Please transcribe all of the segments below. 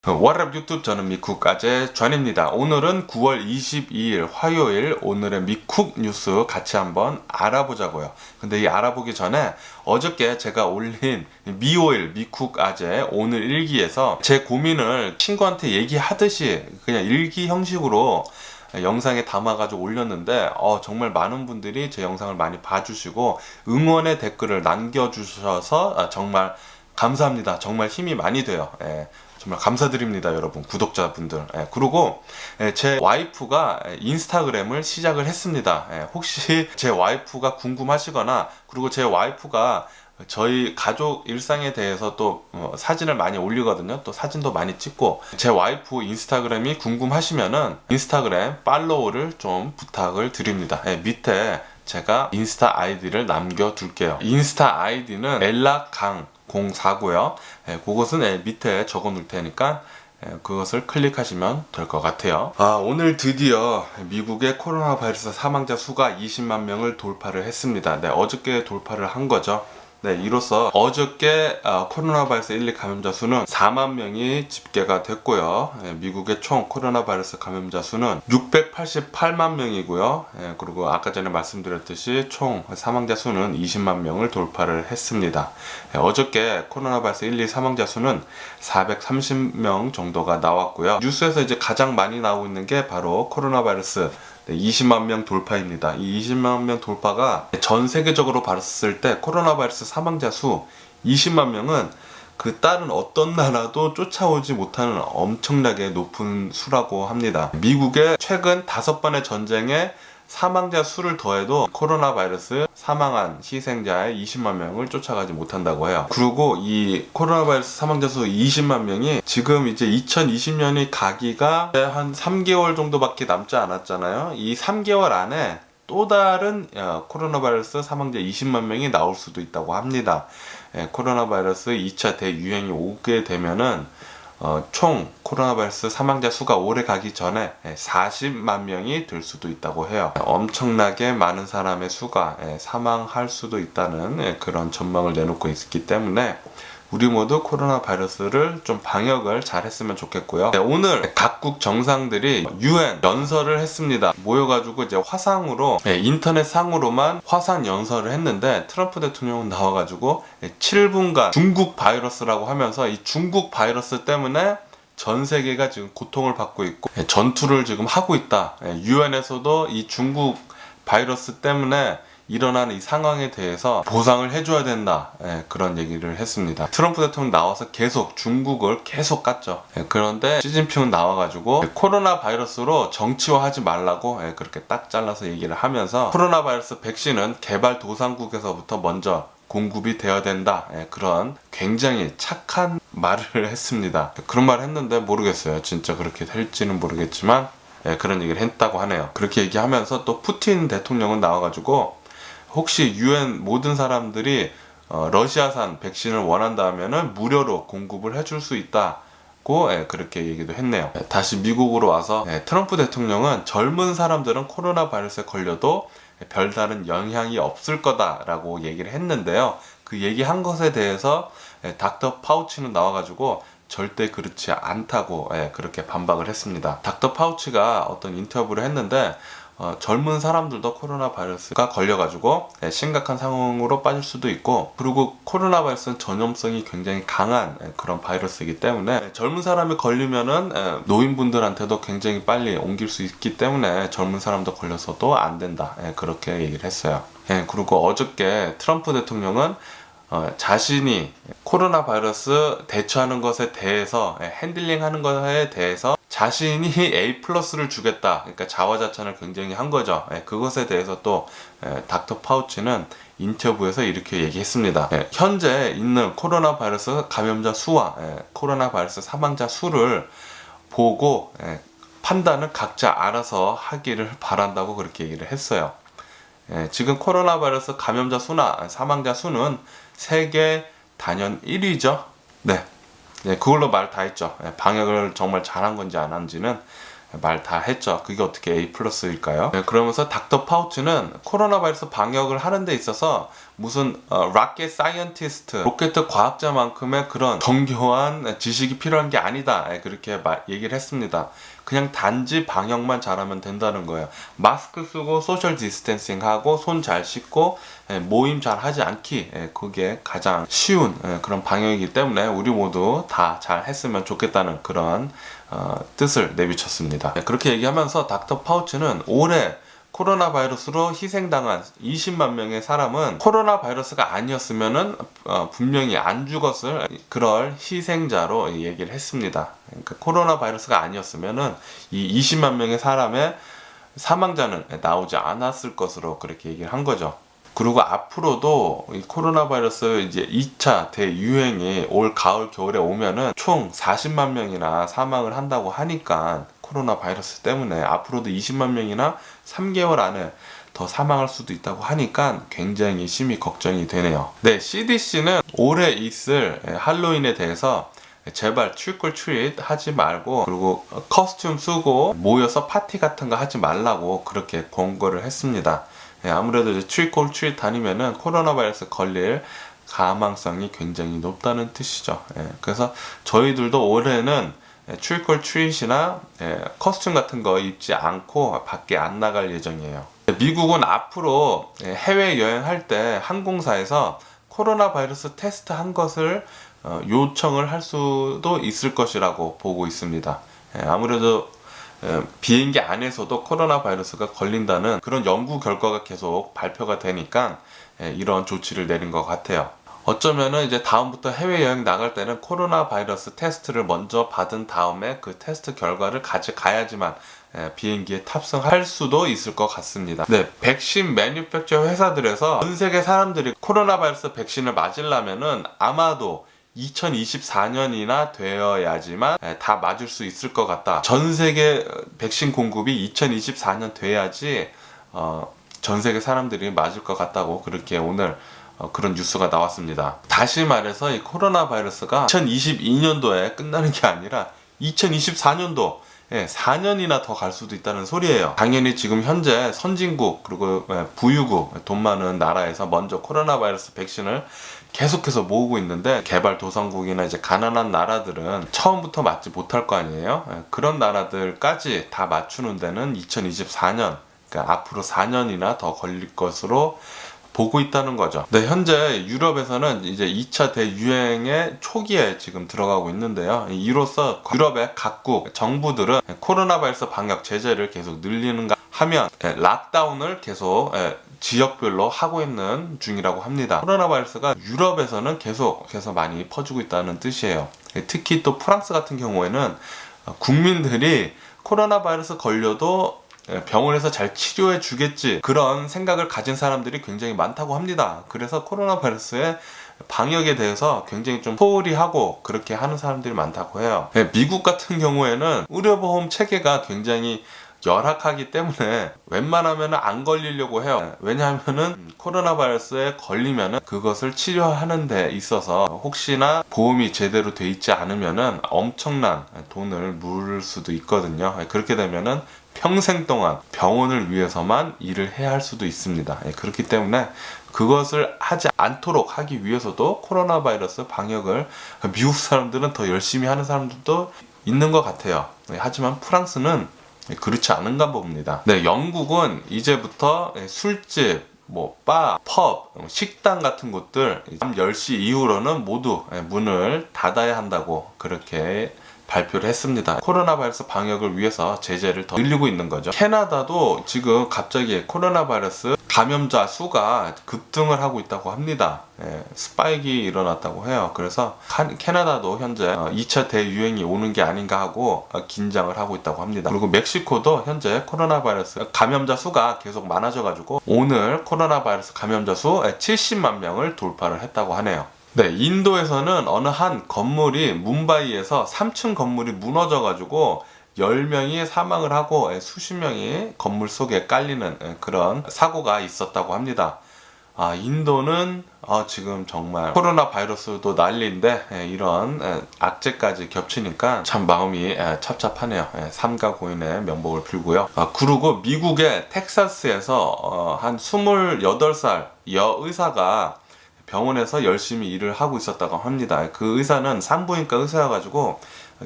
워랩 유튜브 저는 미쿡아재 존입니다. 오늘은 9월 22일 화요일 오늘의 미쿡 뉴스 같이 한번 알아보자고요. 근데 이 알아보기 전에 어저께 제가 올린 미오일 미쿡아재 오늘 일기에서 제 고민을 친구한테 얘기하듯이 그냥 일기 형식으로 영상에 담아가지고 올렸는데 정말 많은 분들이 제 영상을 많이 봐주시고 응원의 댓글을 남겨주셔서 정말 감사합니다. 정말 힘이 많이 돼요. 정말 감사드립니다, 여러분, 구독자분들. 그리고 제 와이프가 인스타그램을 시작을 했습니다. 혹시 제 와이프가 궁금하시거나, 그리고 제 와이프가 저희 가족 일상에 대해서 또 사진을 많이 올리거든요. 또 사진도 많이 찍고, 제 와이프 인스타그램이 궁금하시면은 인스타그램 팔로우를 좀 부탁을 드립니다. 밑에 제가 인스타 아이디를 남겨둘게요. 인스타 아이디는 엘라강 04고요. 그것은 밑에 적어 놓을 테니까 그것을 클릭하시면 될 것 같아요. 오늘 드디어 미국의 코로나 바이러스 사망자 수가 20만 명을 돌파를 했습니다. 어저께 돌파를 한 거죠. 이로써 어저께 코로나 바이러스 1, 2 감염자 수는 4만 명이 집계가 됐고요. 미국의 총 코로나 바이러스 감염자 수는 688만 명이고요. 그리고 아까 전에 말씀드렸듯이 총 사망자 수는 20만 명을 돌파를 했습니다. 어저께 코로나 바이러스 1, 2 사망자 수는 430명 정도가 나왔고요. 뉴스에서 이제 가장 많이 나오고 있는 게 바로 코로나 바이러스 20만 명 돌파입니다. 이 20만 명 돌파가 전 세계적으로 봤을 때 코로나 바이러스 사망자 수 20만 명은 그 다른 어떤 나라도 쫓아오지 못하는 엄청나게 높은 수라고 합니다. 미국의 최근 5번의 전쟁에 사망자 수를 더해도 코로나 바이러스 사망한 희생자의 20만 명을 쫓아가지 못한다고 해요. 그리고 이 코로나 바이러스 사망자 수 20만 명이 지금 이제 2020년이 가기가 한 3개월 정도밖에 남지 않았잖아요. 이 3개월 안에 또 다른 코로나 바이러스 사망자 20만 명이 나올 수도 있다고 합니다. 코로나 바이러스 2차 대유행이 오게 되면은 총 코로나 바이러스 사망자 수가 오래 가기 전에 40만 명이 될 수도 있다고 해요. 엄청나게 많은 사람의 수가 사망할 수도 있다는 그런 전망을 내놓고 있기 때문에 우리 모두 코로나 바이러스를 좀 방역을 잘 했으면 좋겠고요. 오늘 각국 정상들이 UN 연설을 했습니다. 모여가지고 이제 화상으로 인터넷 상으로만 화상 연설을 했는데 트럼프 대통령은 나와가지고 7분간 중국 바이러스라고 하면서 이 중국 바이러스 때문에 전 세계가 지금 고통을 받고 있고 전투를 지금 하고 있다. UN에서도 이 중국 바이러스 때문에 일어나는 이 상황에 대해서 보상을 해줘야 된다. 그런 얘기를 했습니다. 트럼프 대통령 나와서 계속 중국을 계속 깠죠. 그런데 시진핑은 나와가지고 코로나 바이러스로 정치화하지 말라고 그렇게 딱 잘라서 얘기를 하면서 코로나 바이러스 백신은 개발 도상국에서부터 먼저 공급이 되어야 된다. 그런 굉장히 착한 말을 했습니다. 그런 말을 했는데 모르겠어요. 진짜 그렇게 될지는 모르겠지만 그런 얘기를 했다고 하네요. 그렇게 얘기하면서 또 푸틴 대통령은 나와가지고 혹시 UN 모든 사람들이 러시아산 백신을 원한다면은 무료로 공급을 해줄 수 있다고 그렇게 얘기도 했네요. 다시 미국으로 와서 트럼프 대통령은 젊은 사람들은 코로나 바이러스에 걸려도 별다른 영향이 없을 거다라고 얘기를 했는데요. 그 얘기한 것에 대해서 닥터 파우치는 나와가지고 절대 그렇지 않다고 그렇게 반박을 했습니다. 닥터 파우치가 어떤 인터뷰를 했는데 젊은 사람들도 코로나 바이러스가 걸려가지고 심각한 상황으로 빠질 수도 있고, 그리고 코로나 바이러스는 전염성이 굉장히 강한 그런 바이러스이기 때문에 젊은 사람이 걸리면은 노인분들한테도 굉장히 빨리 옮길 수 있기 때문에 젊은 사람도 걸려서도 안 된다. 그렇게 얘기를 했어요. 그리고 어저께 트럼프 대통령은 자신이 코로나 바이러스 대처하는 것에 대해서 핸들링 하는 것에 대해서 자신이 A+를 주겠다. 그러니까 자화자찬을 굉장히 한 거죠. 그것에 대해서 또 닥터 파우치는 인터뷰에서 이렇게 얘기했습니다. 현재 있는 코로나 바이러스 감염자 수와 코로나 바이러스 사망자 수를 보고 판단을 각자 알아서 하기를 바란다고 그렇게 얘기를 했어요. 지금 코로나 바이러스 감염자 수나 사망자 수는 세계 단연 1위죠. 그걸로 말 다 했죠. 방역을 정말 잘한 건지 안 한지는 말 다 했죠. 그게 어떻게 A+일까요? 그러면서 닥터 파우치는 코로나 바이러스 방역을 하는 데 있어서 무슨 로켓 사이언티스트, 로켓 과학자만큼의 그런 정교한 지식이 필요한 게 아니다. 그렇게 얘기를 했습니다. 그냥 단지 방역만 잘하면 된다는 거예요. 마스크 쓰고 소셜 디스텐싱 하고 손 잘 씻고 모임 잘 하지 않기, 그게 가장 쉬운 그런 방역이기 때문에 우리 모두 다 잘 했으면 좋겠다는 그런 뜻을 내비쳤습니다. 그렇게 얘기하면서 닥터 파우치는 올해 코로나 바이러스로 희생당한 20만 명의 사람은 코로나 바이러스가 아니었으면은 분명히 안 죽었을 그럴 희생자로 얘기를 했습니다. 그러니까 코로나 바이러스가 아니었으면은 이 20만 명의 사람의 사망자는 나오지 않았을 것으로 그렇게 얘기를 한 거죠. 그리고 앞으로도 이 코로나 바이러스 이제 2차 대유행이 올 가을 겨울에 오면은 총 40만 명이나 사망을 한다고 하니까 코로나 바이러스 때문에 앞으로도 20만 명이나 3개월 안에 더 사망할 수도 있다고 하니까 굉장히 심히 걱정이 되네요. 네, CDC는 올해 있을 할로윈에 대해서 제발 트릭 올 트릿 하지 말고, 그리고 커스튬 쓰고 모여서 파티 같은 거 하지 말라고 그렇게 권고를 했습니다. 아무래도 이제 트릭 올 트릿 다니면은 코로나 바이러스 걸릴 가망성이 굉장히 높다는 뜻이죠. 그래서 저희들도 올해는 트릭 올 트릿이나 커스튬 같은 거 입지 않고 밖에 안 나갈 예정이에요. 미국은 앞으로 해외 여행할 때 항공사에서 코로나 바이러스 테스트 한 것을 요청을 할 수도 있을 것이라고 보고 있습니다. 아무래도 비행기 안에서도 코로나 바이러스가 걸린다는 그런 연구 결과가 계속 발표가 되니까 이런 조치를 내린 것 같아요. 어쩌면은 이제 다음부터 해외여행 나갈 때는 코로나 바이러스 테스트를 먼저 받은 다음에 그 테스트 결과를 가져가야지만 비행기에 탑승할 수도 있을 것 같습니다. 네, 백신 매뉴팩처 회사들에서 전 세계 사람들이 코로나 바이러스 백신을 맞으려면은 아마도 2024년이나 되어야지만 다 맞을 수 있을 것 같다. 전 세계 백신 공급이 2024년 돼야지 전 세계 사람들이 맞을 것 같다고 그렇게 오늘 그런 뉴스가 나왔습니다. 다시 말해서 이 코로나 바이러스가 2022년도에 끝나는 게 아니라 2024년도 4년이나 더 갈 수도 있다는 소리예요. 당연히 지금 현재 선진국 그리고 부유국, 돈 많은 나라에서 먼저 코로나 바이러스 백신을 계속해서 모으고 있는데, 개발도상국이나 이제 가난한 나라들은 처음부터 맞지 못할 거 아니에요. 그런 나라들까지 다 맞추는 데는 2024년, 그러니까 앞으로 4년이나 더 걸릴 것으로 보고 있다는 거죠. 네, 현재 유럽에서는 이제 2차 대유행의 초기에 지금 들어가고 있는데요. 이로써 유럽의 각국 정부들은 코로나 바이러스 방역 제재를 계속 늘리는가 하면 락다운을 계속 지역별로 하고 있는 중이라고 합니다. 코로나 바이러스가 유럽에서는 계속해서 많이 퍼지고 있다는 뜻이에요. 특히 또 프랑스 같은 경우에는 국민들이 코로나 바이러스 걸려도 병원에서 잘 치료해 주겠지, 그런 생각을 가진 사람들이 굉장히 많다고 합니다. 그래서 코로나 바이러스의 방역에 대해서 굉장히 좀 소홀히 하고 그렇게 하는 사람들이 많다고 해요. 미국 같은 경우에는 의료보험 체계가 굉장히 열악하기 때문에 웬만하면 안 걸리려고 해요. 왜냐하면은 코로나 바이러스에 걸리면은 그것을 치료하는 데 있어서 혹시나 보험이 제대로 돼 있지 않으면은 엄청난 돈을 물을 수도 있거든요. 그렇게 되면은 평생 동안 병원을 위해서만 일을 해야 할 수도 있습니다. 그렇기 때문에 그것을 하지 않도록 하기 위해서도 코로나 바이러스 방역을 미국 사람들은 더 열심히 하는 사람들도 있는 것 같아요. 하지만 프랑스는 그렇지 않은가 봅니다. 네, 영국은 이제부터 술집, 바, 펍, 식당 같은 곳들 밤 10시 이후로는 모두 문을 닫아야 한다고 그렇게 발표를 했습니다. 코로나 바이러스 방역을 위해서 제재를 더 늘리고 있는 거죠. 캐나다도 지금 갑자기 코로나 바이러스 감염자 수가 급등을 하고 있다고 합니다. 스파이크가 일어났다고 해요. 그래서 캐나다도 현재 2차 대유행이 오는 게 아닌가 하고 긴장을 하고 있다고 합니다. 그리고 멕시코도 현재 코로나 바이러스 감염자 수가 계속 많아져가지고 오늘 코로나 바이러스 감염자 수 70만 명을 돌파를 했다고 하네요. 네, 인도에서는 어느 한 건물이 뭄바이에서 3층 건물이 무너져가지고 10명이 사망을 하고 수십 명이 건물 속에 깔리는 그런 사고가 있었다고 합니다. 인도는 지금 정말 코로나 바이러스도 난리인데 이런 악재까지 겹치니까 참 마음이 찹찹하네요. 삼가 고인의 명복을 빌고요. 그리고 미국의 텍사스에서 한 28살 여의사가 병원에서 열심히 일을 하고 있었다고 합니다. 그 의사는 산부인과 의사여가지고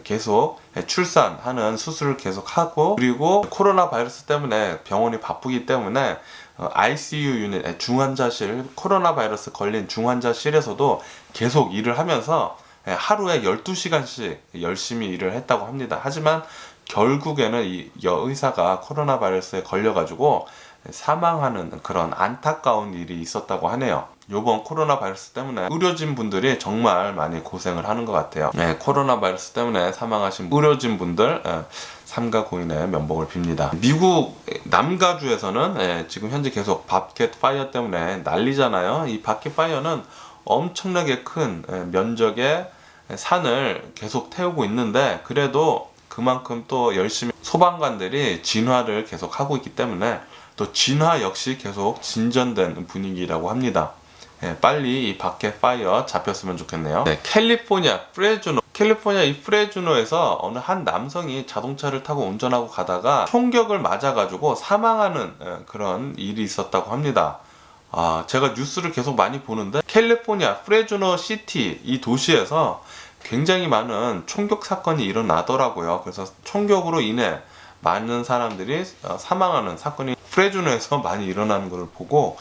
계속 출산하는 수술을 계속 하고, 그리고 코로나 바이러스 때문에 병원이 바쁘기 때문에 ICU 유닛, 중환자실, 코로나 바이러스 걸린 중환자실에서도 계속 일을 하면서 하루에 12시간씩 열심히 일을 했다고 합니다. 하지만 결국에는 이 여의사가 코로나 바이러스에 걸려가지고 사망하는 그런 안타까운 일이 있었다고 하네요. 요번 코로나 바이러스 때문에 의료진 분들이 정말 많이 고생을 하는 것 같아요. 코로나 바이러스 때문에 사망하신 의료진 분들 삼가 고인의 면복을 빕니다. 미국 남가주에서는 지금 현재 계속 바켓 파이어 때문에 난리잖아요. 이 바켓 파이어는 엄청나게 큰 면적의 산을 계속 태우고 있는데, 그래도 그만큼 또 열심히 소방관들이 진화를 계속 하고 있기 때문에 또 진화 역시 계속 진전된 분위기라고 합니다. 빨리 이 바켓 파이어 잡혔으면 좋겠네요. 캘리포니아 이 프레주노에서 어느 한 남성이 자동차를 타고 운전하고 가다가 총격을 맞아가지고 사망하는 그런 일이 있었다고 합니다. 제가 뉴스를 계속 많이 보는데 캘리포니아 프레주노 시티 이 도시에서 굉장히 많은 총격 사건이 일어나더라고요. 그래서 총격으로 인해 많은 사람들이 사망하는 사건이 프레주노에서 많이 일어나는 것을 보고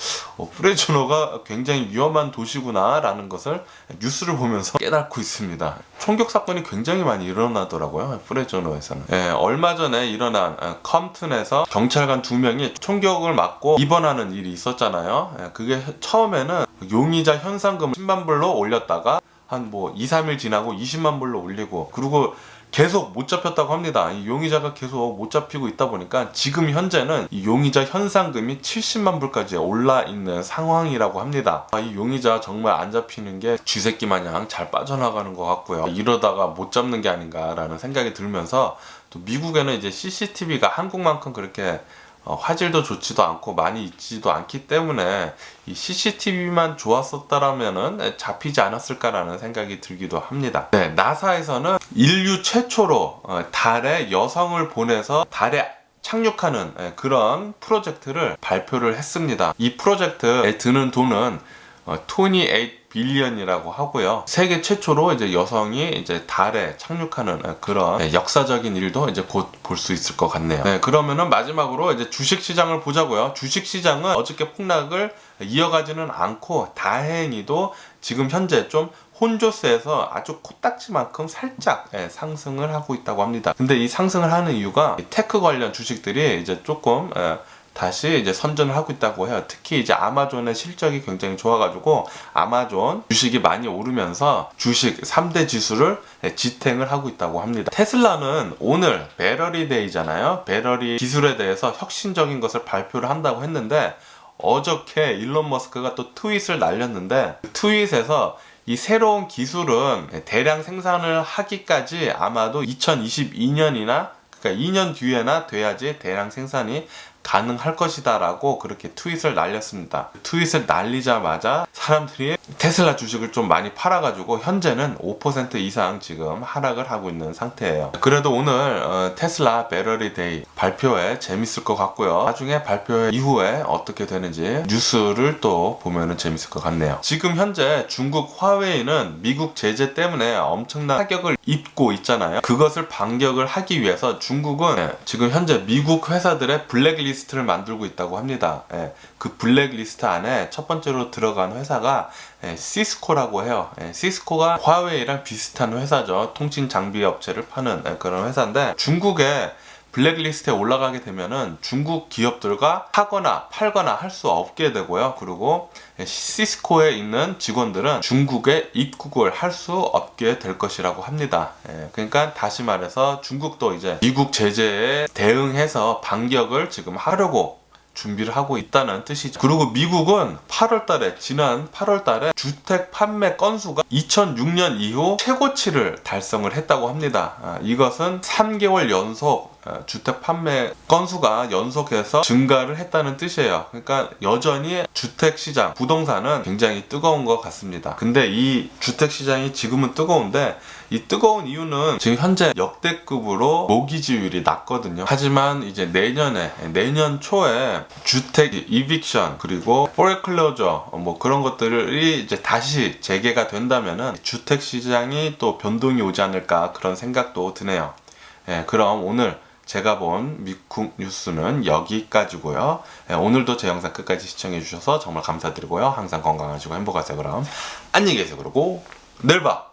프레주노가 굉장히 위험한 도시구나 라는 것을 뉴스를 보면서 깨닫고 있습니다. 총격 사건이 굉장히 많이 일어나더라고요, 프레주노에서는. 얼마 전에 일어난 컴튼에서 경찰관 2명이 총격을 맞고 입원하는 일이 있었잖아요. 그게 처음에는 용의자 현상금 10만 불로 올렸다가 한 2, 3일 지나고 20만 불로 올리고, 그리고 계속 못 잡혔다고 합니다. 이 용의자가 계속 못 잡히고 있다 보니까 지금 현재는 이 용의자 현상금이 70만 불까지 올라 있는 상황이라고 합니다. 이 용의자 정말 안 잡히는 게 쥐새끼 마냥 잘 빠져나가는 것 같고요. 이러다가 못 잡는 게 아닌가라는 생각이 들면서, 또 미국에는 이제 CCTV가 한국만큼 그렇게 화질도 좋지도 않고 많이 있지도 않기 때문에 이 CCTV만 좋았었다라면은 잡히지 않았을까라는 생각이 들기도 합니다. 나사에서는 인류 최초로 달에 여성을 보내서 달에 착륙하는 그런 프로젝트를 발표를 했습니다. 이 프로젝트에 드는 돈은 28 빌리언이라고 하고요. 세계 최초로 이제 여성이 이제 달에 착륙하는 그런 역사적인 일도 이제 곧 볼 수 있을 것 같네요. 그러면은 마지막으로 이제 주식 시장을 보자고요. 주식 시장은 어저께 폭락을 이어가지는 않고 다행히도 지금 현재 좀 혼조세에서 아주 코딱지만큼 살짝 상승을 하고 있다고 합니다. 근데 이 상승을 하는 이유가 테크 관련 주식들이 이제 조금 다시 이제 선전을 하고 있다고 해요. 특히 이제 아마존의 실적이 굉장히 좋아가지고 아마존 주식이 많이 오르면서 주식 3대 지수를 지탱을 하고 있다고 합니다. 테슬라는 오늘 배러리 데이잖아요. 배러리 기술에 대해서 혁신적인 것을 발표를 한다고 했는데, 어저께 일론 머스크가 또 트윗을 날렸는데, 트윗에서 이 새로운 기술은 대량 생산을 하기까지 아마도 2022년이나 그러니까 2년 뒤에나 돼야지 대량 생산이 가능할 것이다 라고 그렇게 트윗을 날렸습니다. 트윗을 날리자마자 사람들이 테슬라 주식을 좀 많이 팔아가지고 현재는 5% 이상 지금 하락을 하고 있는 상태예요. 그래도 오늘 테슬라 배러리 데이 발표회 재밌을 것 같고요. 나중에 발표회 이후에 어떻게 되는지 뉴스를 또 보면은 재밌을 것 같네요. 지금 현재 중국 화웨이는 미국 제재 때문에 엄청난 타격을 입고 있잖아요. 그것을 반격을 하기 위해서 중국은 지금 현재 미국 회사들의 블랙리스트를 만들고 있다고 합니다. 그 블랙리스트 안에 첫 번째로 들어간 회사가 시스코라고 해요. 시스코가 화웨이랑 비슷한 회사죠. 통신 장비 업체를 파는 그런 회사인데, 중국의 블랙리스트에 올라가게 되면은 중국 기업들과 사거나 팔거나 할 수 없게 되고요. 그리고 시스코에 있는 직원들은 중국에 입국을 할 수 없게 될 것이라고 합니다. 그러니까 다시 말해서 중국도 이제 미국 제재에 대응해서 반격을 지금 하려고 준비를 하고 있다는 뜻이죠. 그리고 미국은 지난 8월 달에 주택 판매 건수가 2006년 이후 최고치를 달성을 했다고 합니다. 이것은 3개월 연속 주택 판매 건수가 연속해서 증가를 했다는 뜻이에요. 그러니까 여전히 주택 시장, 부동산은 굉장히 뜨거운 것 같습니다. 근데 이 주택 시장이 지금은 뜨거운데 이 뜨거운 이유는 지금 현재 역대급으로 모기지율이 낮거든요. 하지만 이제 내년 초에 주택 이빅션 그리고 포레클로저 뭐 그런 것들이 이제 다시 재개가 된다면은 주택 시장이 또 변동이 오지 않을까 그런 생각도 드네요. 그럼 오늘 제가 본 미국 뉴스는 여기까지고요. 오늘도 제 영상 끝까지 시청해 주셔서 정말 감사드리고요. 항상 건강하시고 행복하세요. 그럼 안녕히 계세요. 그러고 내일 봐.